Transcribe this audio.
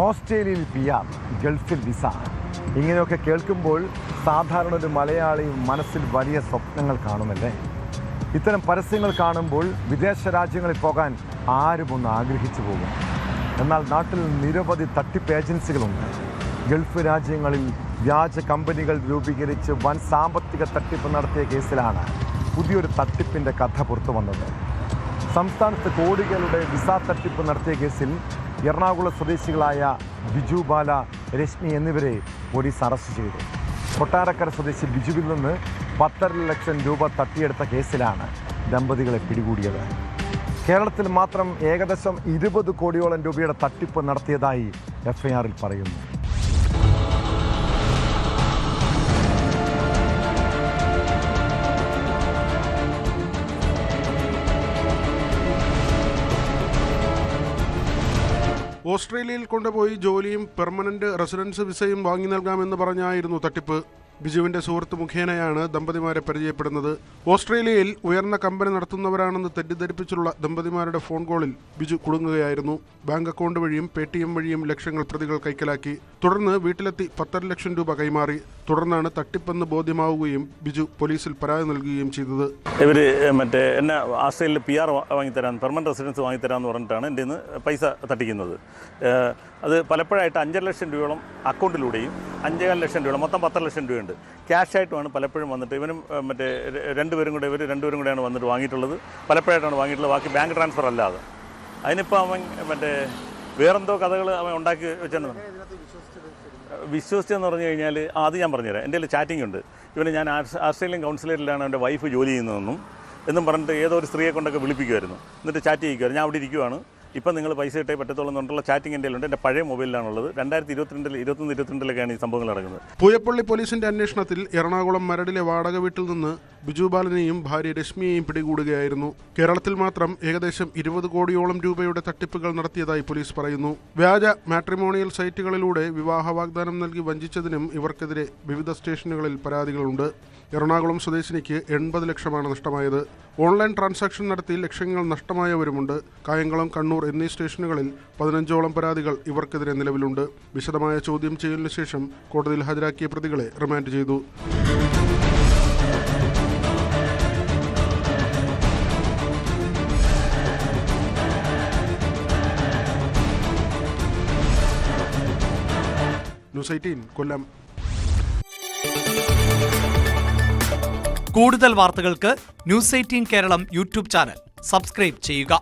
ഓസ്ട്രേലിയയിൽ PR, ഗൾഫിൽ visa. ഇങ്ങനെയൊക്കെ കേൾക്കുമ്പോൾ സാധാരണ ഒരു മലയാളി മനസ്സിൽ വലിയ സ്വപ്നങ്ങൾ കാണുമല്ലേ? ഇത്തരം പരസ്യങ്ങൾ കാണുമ്പോൾ വിദേശ രാജ്യങ്ങളിൽ പോകാൻ ആരും ഒന്ന് ആഗ്രഹിച്ചു പോകും. എന്നാൽ നാട്ടിൽ നിരവധി തട്ടിപ്പ് ഏജൻസികളുണ്ട്. ഗൾഫ് രാജ്യങ്ങളിൽ വ്യാജ കമ്പനികൾ രൂപീകരിച്ച് വൻ സാമ്പത്തിക തട്ടിപ്പ് നടത്തിയ കേസിലാണ് പുതിയൊരു തട്ടിപ്പിൻ്റെ കഥ പുറത്തു വന്നത്. സംസ്ഥാനത്ത് കോടികളുടെ വിസ തട്ടിപ്പ് നടത്തിയ കേസിൽ എറണാകുളം സ്വദേശികളായ ബിജു ബാല, രശ്മി എന്നിവരെ പോലീസ് അറസ്റ്റ് ചെയ്തു. കൊട്ടാരക്കര സ്വദേശി ബിജുവിൽ നിന്ന് 12 ലക്ഷം രൂപ തട്ടിയെടുത്ത കേസിലാണ് ദമ്പതികളെ പിടികൂടിയത്. കേരളത്തിൽ മാത്രം ഏകദേശം 20 കോടിയോളം രൂപയുടെ തട്ടിപ്പ് നടത്തിയതായി FIR-ൽ പറയുന്നു. ഓസ്ട്രേലിയയിൽ കൊണ്ടുപോയി ജോലിയും പെർമനന്റ് റെസിഡൻസ് വിസയും വാങ്ങി നൽകാമെന്ന് പറഞ്ഞായിരുന്നു തട്ടിപ്പ്. ബിജുവിന്റെ സുഹൃത്ത് മുഖേനയാണ് ദമ്പതിമാരെ പരിചയപ്പെടുന്നത്. ഓസ്ട്രേലിയയിൽ ഉയർന്ന കമ്പനി നടത്തുന്നവരാണെന്ന് തെറ്റിദ്ധരിപ്പിച്ചുള്ള ദമ്പതിമാരുടെ ഫോൺ കോളിൽ ബിജു കുടുങ്ങുകയായിരുന്നു. ബാങ്ക് അക്കൗണ്ട് വഴിയും PTM വഴിയും ലക്ഷങ്ങൾ പ്രതികൾ കൈക്കലാക്കി. തുടർന്ന് വീട്ടിലെത്തി 12 ലക്ഷം രൂപ കൈമാറി. തുടർന്നാണ് തട്ടിപ്പെന്ന് ബോധ്യമാവുകയും ബിജു പോലീസിൽ പരാതി നൽകുകയും ചെയ്തത്. ഇവർ എന്നെ ഓസ്ട്രേലിയയിൽ PR വാങ്ങിത്തരാൻ, പെർമനന്റ് റെസിഡൻസ് വാങ്ങിത്തരാമെന്ന് പറഞ്ഞിട്ടാണ് എൻ്റെ നിന്ന് പൈസ തട്ടിക്കുന്നത്. അത് പലപ്പോഴായിട്ട് 5.5 ലക്ഷം രൂപയോളം അക്കൗണ്ടിലൂടെയും 5.5 ലക്ഷം രൂപയോളം മൊത്തം 10 ലക്ഷം രൂപയുണ്ട്. ക്യാഷായിട്ടുമാണ് പലപ്പോഴും വന്നിട്ട് ഇവരും രണ്ടുപേരും കൂടെയാണ് വന്നിട്ട് വാങ്ങിയിട്ടുള്ളത്. പലപ്പോഴായിട്ടാണ് വാങ്ങിയിട്ടുള്ളത്, ബാക്കി ബാങ്ക് ട്രാൻസ്ഫർ അല്ലാതെ. അതിനിപ്പോൾ അവൻ വേറെന്തോ കഥകൾ അവൻ ഉണ്ടാക്കി വെച്ചാണ് വിശ്വസിച്ചെന്ന് പറഞ്ഞു കഴിഞ്ഞാൽ അത് ഞാൻ പറഞ്ഞുതരാം. എൻ്റെ കയ്യിൽ ചാറ്റിംഗ് ഉണ്ട്. ഇവന് ഞാൻ ആസ്ട്രേലിയൻ കൗൺസിലേറ്റിലാണ് എൻ്റെ വൈഫ് ജോലി ചെയ്യുന്നതെന്നും പറഞ്ഞിട്ട് ഏതോ ഒരു സ്ത്രീയെ കൊണ്ടൊക്കെ വിളിപ്പിക്കുമായിരുന്നു. എന്നിട്ട് ചാറ്റ് ചെയ്യിക്കുമായിരുന്നു. ഞാൻ അവിടെ ഇരിക്കുവാണ്, ഇപ്പം നിങ്ങൾ പൈസ ഇട്ടേ പറ്റത്തോളം എന്നുള്ള ചാറ്റിംഗ് എൻ്റെ ഉണ്ട്. എൻ്റെ പഴയ മൊബൈലിലാണുള്ളത്. 2021-22 ഈ സംഭവങ്ങൾ നടക്കുന്നത്. പൂയപ്പള്ളി പോലീസിന്റെ അന്വേഷണത്തിൽ എറണാകുളം മരടിലെ വാടക വീട്ടിൽ നിന്ന് ബിജു ബാലനെയും ഭാര്യ രശ്മിയെയും പിടികൂടുകയായിരുന്നു. കേരളത്തിൽ മാത്രം ഏകദേശം 20 കോടിയോളം രൂപയുടെ തട്ടിപ്പുകൾ നടത്തിയതായി പോലീസ് പറയുന്നു. വ്യാജ മാട്രിമോണിയൽ സൈറ്റുകളിലൂടെ വിവാഹ വാഗ്ദാനം നൽകി വഞ്ചിച്ചതിനും ഇവർക്കെതിരെ വിവിധ സ്റ്റേഷനുകളിൽ പരാതികളുണ്ട്. എറണാകുളം സ്വദേശിനിക്ക് 80 ലക്ഷമാണ് നഷ്ടമായത്. ഓൺലൈൻ ട്രാൻസാക്ഷൻ നടത്തി ലക്ഷങ്ങൾ നഷ്ടമായവരുമുണ്ട്. കായംകുളം, കണ്ണൂർ എന്നീ സ്റ്റേഷനുകളിൽ 15ഓളം പരാതികൾ ഇവർക്കെതിരെ നിലവിലുണ്ട്. വിശദമായ ചോദ്യം ചെയ്യലിനു ശേഷം കോടതിയിൽ ഹാജരാക്കിയ പ്രതികളെ റിമാൻഡ് ചെയ്തു. ന്യൂസ് 18 കൊല്ലം. കൂടുതൽ വാർത്തകൾക്ക് news 18 Keralam YouTube channel subscribe ചെയ്യുക.